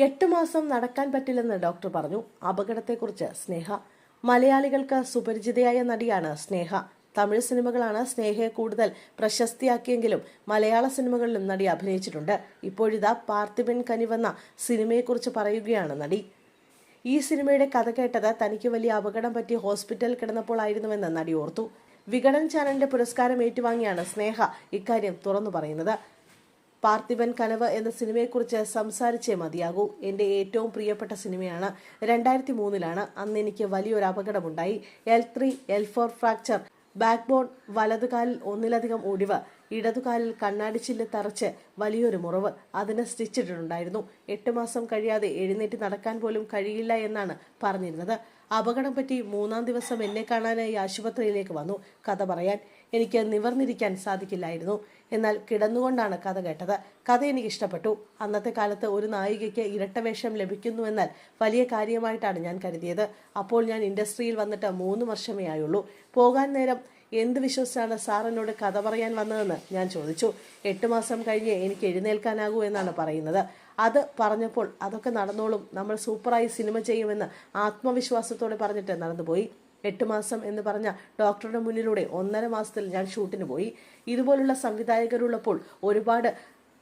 8 മാസം നടക്കാൻ പറ്റില്ലെന്ന് ഡോക്ടർ പറഞ്ഞു. അപകടത്തെക്കുറിച്ച് സ്നേഹ. മലയാളികൾക്ക് സുപരിചിതയായ നടിയാണ് സ്നേഹ. തമിഴ് സിനിമകളാണ് സ്നേഹയെ കൂടുതൽ പ്രശസ്തിയാക്കിയെങ്കിലും മലയാള സിനിമകളിലും നടി അഭിനയിച്ചിട്ടുണ്ട്. ഇപ്പോഴിതാ പാർത്ഥിപൻ കനിവെന്ന സിനിമയെക്കുറിച്ച് പറയുകയാണ് നടി. ഈ സിനിമയുടെ കഥ കേട്ടത് തനിക്ക് വലിയ അപകടം പറ്റി ഹോസ്പിറ്റലിൽ കിടന്നപ്പോൾ ആയിരുന്നുവെന്ന് നടി ഓർത്തു. വികടൻ ചാനലിന്റെ പുരസ്കാരം ഏറ്റുവാങ്ങിയാണ് സ്നേഹ ഇക്കാര്യം തുറന്നു പറയുന്നത്. പാർത്ഥിപൻ കനവ് എന്ന സിനിമയെക്കുറിച്ച് സംസാരിച്ചേ മതിയാകൂ. എൻ്റെ ഏറ്റവും പ്രിയപ്പെട്ട സിനിമയാണ്. 2003 അന്ന് എനിക്ക് വലിയൊരു അപകടമുണ്ടായി. L3, L4 fracture, backbone, വലതുകാലിൽ ഒന്നിലധികം ഒടിവ്, ഇടതുകാലിൽ കണ്ണാടിച്ചില്ല് തറച്ച് വലിയൊരു മുറിവ്. അതിന് സ്റ്റിച്ചിട്ടിട്ടുണ്ടായിരുന്നു. 8 മാസം കഴിയാതെ എഴുന്നേറ്റ് നടക്കാൻ പോലും കഴിയില്ല എന്നാണ് പറഞ്ഞിരുന്നത്. അപകടം പറ്റി 3-ാം ദിവസം എന്നെ കാണാനായി ആശുപത്രിയിലേക്ക് വന്നു. കഥ പറയാൻ എനിക്ക് നിവർന്നിരിക്കാൻ സാധിക്കില്ലായിരുന്നു. എന്നാൽ കിടന്നുകൊണ്ടാണ് കഥ കേട്ടത്. കഥ എനിക്ക് ഇഷ്ടപ്പെട്ടു. അന്നത്തെ കാലത്ത് ഒരു നായികയ്ക്ക് ഇരട്ടവേഷം ലഭിക്കുന്നുവെന്നാൽ വലിയ കാര്യമായിട്ടാണ് ഞാൻ കരുതിയത്. അപ്പോൾ ഞാൻ ഇൻഡസ്ട്രിയിൽ വന്നിട്ട് 3 വർഷമേ ആയുള്ളൂ. പോകാൻ നേരം എന്ത് വിശ്വസിച്ചാണ് സാർ എന്നോട് കഥ പറയാൻ വന്നതെന്ന് ഞാൻ ചോദിച്ചു. 8 മാസം കഴിഞ്ഞ് എനിക്ക് എഴുന്നേൽക്കാനാകൂ എന്നാണ് പറയുന്നത്. അത് പറഞ്ഞപ്പോൾ അതൊക്കെ നടന്നോളും, നമ്മൾ സൂപ്പറായി സിനിമ ചെയ്യുമെന്ന് ആത്മവിശ്വാസത്തോടെ പറഞ്ഞിട്ട് നടന്നുപോയി. 8 മാസം എന്ന് പറഞ്ഞ ഡോക്ടറുടെ മുന്നിലൂടെ 1.5 മാസത്തിൽ ഞാൻ ഷൂട്ടിന് പോയി. ഇതുപോലുള്ള സംവിധായകരുള്ളപ്പോൾ ഒരുപാട്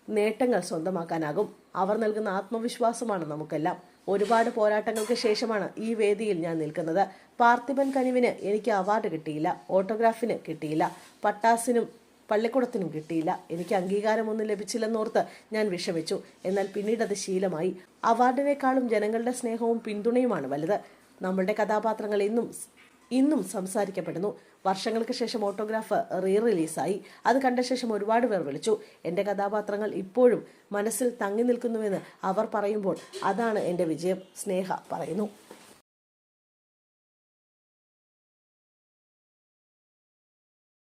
നേട്ടങ്ങൾ സ്വന്തമാക്കാനാകും. അവർ നൽകുന്ന ആത്മവിശ്വാസമാണ് നമുക്കെല്ലാം. ഒരുപാട് പോരാട്ടങ്ങൾക്ക് ശേഷമാണ് ഈ വേദിയിൽ ഞാൻ നിൽക്കുന്നത്. പാർത്ഥിപൻ കനിവിന് എനിക്ക് അവാർഡ് കിട്ടിയില്ല, ഓട്ടോഗ്രാഫിന് കിട്ടിയില്ല, പട്ടാസിനും പള്ളിക്കൂടത്തിനും കിട്ടിയില്ല. എനിക്ക് അംഗീകാരമൊന്നും ലഭിച്ചില്ലെന്നോർത്ത് ഞാൻ വിഷമിച്ചു. എന്നാൽ പിന്നീട് അത് ശീലമായി. അവാർഡിനേക്കാളും ജനങ്ങളുടെ സ്നേഹവും പിന്തുണയുമാണ് വലുത്. നമ്മളുടെ കഥാപാത്രങ്ങൾ ഇന്നും സംസാരിക്കപ്പെടുന്നു. വർഷങ്ങൾക്ക് ശേഷം ഓട്ടോഗ്രാഫ് റിലീസായി. അത് കണ്ട ശേഷം ഒരുപാട് പേർ വിളിച്ചു. എൻ്റെ കഥാപാത്രങ്ങൾ ഇപ്പോഴും മനസ്സിൽ തങ്ങി നിൽക്കുന്നുവെന്ന് അവർ പറയുമ്പോൾ അതാണ് എൻ്റെ വിജയം, സ്നേഹ പറയുന്നു.